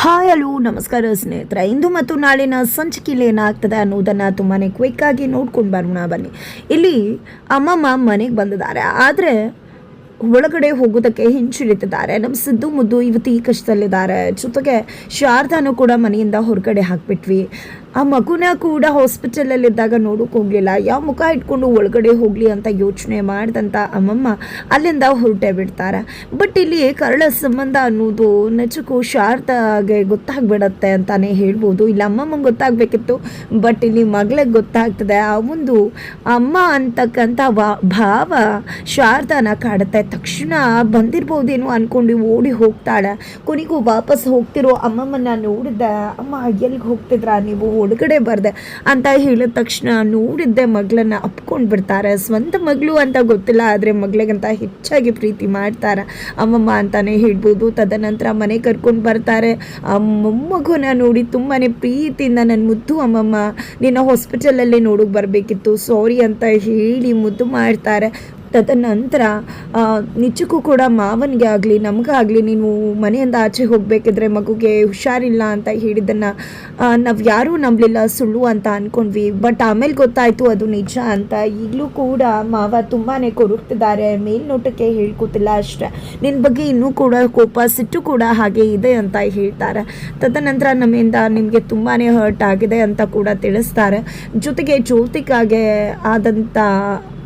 Hi hello ನಮಸ್ಕಾರ ಸ್ನೇಹಿತರೆ. ಇಂದು ಮತ್ತು ನಾಳಿನ ಸಂಚಿಕೆಯಲ್ಲಿ ಏನಾಗ್ತದೆ ಅನ್ನೋದನ್ನು ತುಂಬಾ ಕ್ವಿಕ್ಕಾಗಿ ನೋಡ್ಕೊಂಡು ಬರೋಣ ಬನ್ನಿ. ಇಲ್ಲಿ ಅಮ್ಮಮ್ಮ ಮನೆಗೆ ಬಂದಿದ್ದಾರೆ, ಆದರೆ ಒಳಗಡೆ ಹೋಗೋದಕ್ಕೆ ಹಿಂಚಿರಿತಿದ್ದಾರೆ. ನಮ್ಮ ಸಿದ್ದು ಮುದ್ದು ಇವತ್ತು ಈ ಕಷ್ಟದಲ್ಲಿದ್ದಾರೆ. ಜೊತೆಗೆ ಶಾರದಾನು ಕೂಡ ಮನೆಯಿಂದ ಹೊರಗಡೆ ಹಾಕ್ಬಿಟ್ವಿ. ಆ ಮಗುನ ಕೂಡ ಹಾಸ್ಪಿಟಲಲ್ಲಿದ್ದಾಗ ನೋಡೋಕೆ ಹೋಗಲಿಲ್ಲ. ಯಾವ ಮುಖ ಇಟ್ಕೊಂಡು ಒಳಗಡೆ ಹೋಗಲಿ ಅಂತ ಯೋಚನೆ ಮಾಡಿದಂಥ ಅಮ್ಮಮ್ಮ ಅಲ್ಲಿಂದ ಹೊರಟೇ ಬಿಡ್ತಾರೆ. ಬಟ್ ಇಲ್ಲಿ ಕರಳ ಸಂಬಂಧ ಅನ್ನೋದು ನಿಜಕ್ಕೂ ಶಾರದಾಗೆ ಗೊತ್ತಾಗ್ಬಿಡತ್ತೆ ಅಂತಲೇ ಹೇಳ್ಬೋದು. ಇಲ್ಲಿ ಅಮ್ಮಮ್ಮಂಗೆ ಗೊತ್ತಾಗಬೇಕಿತ್ತು, ಬಟ್ ಇಲ್ಲಿ ಮಗಳಿಗೆ ಗೊತ್ತಾಗ್ತದೆ. ಆ ಒಂದು ಅಮ್ಮ ಅಂತಕ್ಕಂಥ ಭಾವ ಶಾರದಾನ ಕಾಡುತ್ತೆ. ತಕ್ಷಣ ಬಂದಿರ್ಬೋದೇನೋ ಅಂದ್ಕೊಂಡು ಓಡಿ ಹೋಗ್ತಾಳೆ. ಕೊನೆಗೂ ವಾಪಸ್ ಹೋಗ್ತಿರೋ ಅಮ್ಮಮ್ಮನ ನೋಡಿದ್ದೆ. ಅಮ್ಮ ಎಲ್ಲಿಗೆ ಹೋಗ್ತಿದ್ರ ನೀವು, ಒಳಗಡೆ ಬರ್ದೆ ಅಂತ ಹೇಳಿದ ತಕ್ಷಣ ನೋಡಿದ್ದೆ ಮಗಳನ್ನ ಅಪ್ಕೊಂಡು ಬಿಡ್ತಾರೆ. ಸ್ವಂತ ಮಗಳು ಅಂತ ಗೊತ್ತಿಲ್ಲ, ಆದರೆ ಮಗಳಿಗಂತ ಹೆಚ್ಚಾಗಿ ಪ್ರೀತಿ ಮಾಡ್ತಾರೆ ಅಮ್ಮಮ್ಮ ಅಂತಾನೆ ಹೇಳ್ಬೋದು. ತದನಂತರ ಮನೆ ಕರ್ಕೊಂಡು ಬರ್ತಾರೆ. ಆ ಮೊಮ್ಮಗುನ ನೋಡಿ ತುಂಬಾ ಪ್ರೀತಿಯಿಂದ ನನ್ನ ಮುದ್ದು ಅಮ್ಮಮ್ಮ ನಿನ್ನ ಹಾಸ್ಪಿಟಲಲ್ಲೇ ನೋಡೋಕೆ ಬರಬೇಕಿತ್ತು, ಸಾರಿ ಅಂತ ಹೇಳಿ ಮುದ್ದು ಮಾಡ್ತಾರೆ. ತದನಂತರ ನಿಜಕ್ಕೂ ಕೂಡ ಮಾವನಿಗೆ ಆಗಲಿ ನಮಗಾಗಲಿ ನೀನು ಮನೆಯಿಂದ ಆಚೆ ಹೋಗಬೇಕಿದ್ರೆ ಮಗುಗೆ ಹುಷಾರಿಲ್ಲ ಅಂತ ಹೇಳಿದ್ದನ್ನು ನಾವು ಯಾರೂ ನಂಬಲಿಲ್ಲ, ಸುಳ್ಳು ಅಂತ ಅಂದ್ಕೊಂಡ್ವಿ. ಬಟ್ ಆಮೇಲೆ ಗೊತ್ತಾಯಿತು ಅದು ನಿಜ ಅಂತ. ಈಗಲೂ ಕೂಡ ಮಾವ ತುಂಬಾ ಕೊರಗ್ತಿದ್ದಾರೆ, ಮೇಲ್ನೋಟಕ್ಕೆ ಹೇಳ್ಕೊತಿಲ್ಲ ಅಷ್ಟೇ. ನಿನ್ನ ಬಗ್ಗೆ ಇನ್ನೂ ಕೂಡ ಕೋಪ ಸಿಟ್ಟು ಕೂಡ ಹಾಗೆ ಇದೆ ಅಂತ ಹೇಳ್ತಾರೆ. ತದನಂತರ ನಮ್ಮಿಂದ ನಿಮಗೆ ತುಂಬಾ ಹರ್ಟ್ ಆಗಿದೆ ಅಂತ ಕೂಡ ತಿಳಿಸ್ತಾರೆ. ಜೊತೆಗೆ ಜ್ಯೋತಿಕಾಗೆ ಆದಂಥ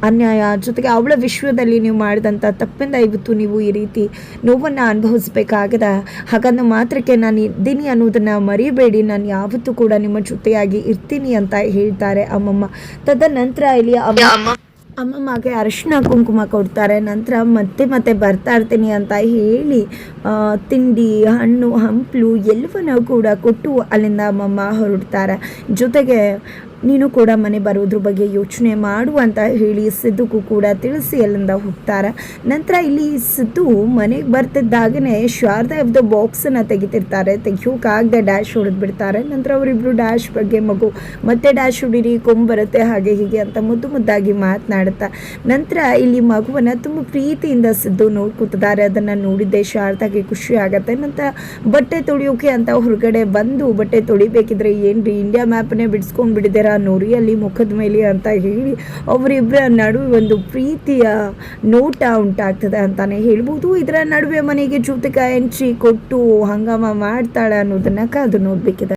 ಅನ್ಯಾಯ, ಜೊತೆಗೆ ಅವಳ ವಿಶ್ವದಲ್ಲಿ ನೀವು ಮಾಡಿದಂಥ ತಪ್ಪಿಂದ ಇವತ್ತು ನೀವು ಈ ರೀತಿ ನೋವನ್ನು ಅನುಭವಿಸ್ಬೇಕಾಗಿದೆ. ಹಾಗಂದ ಮಾತ್ರಕ್ಕೆ ನಾನು ಇದ್ದೀನಿ ಅನ್ನೋದನ್ನು ಮರಿಬೇಡಿ, ನಾನು ಯಾವತ್ತೂ ಕೂಡ ನಿಮ್ಮ ಜೊತೆಯಾಗಿ ಇರ್ತೀನಿ ಅಂತ ಹೇಳ್ತಾರೆ ಅಮ್ಮಮ್ಮ. ತದನಂತರ ಇಲ್ಲಿ ಅಮ್ಮಮ್ಮಗೆ ಅರಿಶಿನ ಕುಂಕುಮ ಕೊಡ್ತಾರೆ. ನಂತರ ಮತ್ತೆ ಬರ್ತಾ ಇರ್ತೀನಿ ಅಂತ ಹೇಳಿ ತಿಂಡಿ ಹಣ್ಣು ಹಂಪಲು ಎಲ್ಲವನ್ನೂ ಕೂಡ ಕೊಟ್ಟು ಅಲ್ಲಿಂದ ಅಮ್ಮಮ್ಮ ಹೊರಡ್ತಾರೆ. ಜೊತೆಗೆ ನೀನು ಕೂಡ ಮನೆ ಬರೋದ್ರ ಬಗ್ಗೆ ಯೋಚನೆ ಮಾಡು ಅಂತ ಹೇಳಿ ಸಿದ್ದುಗೂ ಕೂಡ ತಿಳಿಸಿ ಅಲ್ಲಿಂದ ಹೋಗ್ತಾರೆ. ನಂತರ ಇಲ್ಲಿ ಸಿದ್ದು ಮನೆಗೆ ಬರ್ತಿದ್ದಾಗನೇ ಶಾರದಾ ಇವ್ದು ಬಾಕ್ಸನ್ನು ತೆಗಿತಿರ್ತಾರೆ. ತೆಗಿಯೋಕ್ಕಾಗದೆ ಡ್ಯಾಶ್ ಹೊಡೆದ್ಬಿಡ್ತಾರೆ. ನಂತರ ಅವರಿಬ್ಬರು ಡ್ಯಾಶ್ ಬಗ್ಗೆ ಮಗು ಮತ್ತೆ ಡ್ಯಾಶ್ ಹೊಡೀರಿ ಕೊಂಬರುತ್ತೆ ಹಾಗೆ ಹೀಗೆ ಅಂತ ಮುದ್ದಾಗಿ ಮಾತನಾಡುತ್ತಾ ನಂತರ ಇಲ್ಲಿ ಮಗುವನ್ನು ತುಂಬ ಪ್ರೀತಿಯಿಂದ ಸಿದ್ದು ನೋಡ್ಕೊತಿದ್ದಾರೆ. ಅದನ್ನು ನೋಡಿದ್ದೆ ಶಾರದಾಗೆ ಖುಷಿ ಆಗುತ್ತೆ. ನಂತರ ಬಟ್ಟೆ ತೊಳಿಯೋಕೆ ಅಂತ ಹೊರಗಡೆ ಬಂದು ಬಟ್ಟೆ ತೊಳಿಬೇಕಿದ್ರೆ ಏನ್ರಿ ಇಂಡಿಯಾ ಮ್ಯಾಪನ್ನೇ ಬಿಡಿಸ್ಕೊಂಡು ಬಿಟ್ಟಿದ್ದೀರಾ ನೋರಿಯಲ್ಲಿ ಮುಖದ ಮೇಲೆ ಅಂತ ಹೇಳಿ ಅವರಿಬ್ಬರ ನಡುವೆ ಒಂದು ಪ್ರೀತಿಯ ನೋಟ ಉಂಟಾಗ್ತದೆ ಅಂತಾನೆ ಹೇಳ್ಬೋದು. ಇದರ ನಡುವೆ ಮನೆಗೆ ಜ್ಯೋತಿಕಾ ಎಂಟ್ರಿ ಕೊಟ್ಟು ಹಂಗಾಮ ಮಾಡ್ತಾಳೆ ಅನ್ನೋದನ್ನ ಕಾದು ನೋಡ್ಬೇಕಿದೆ.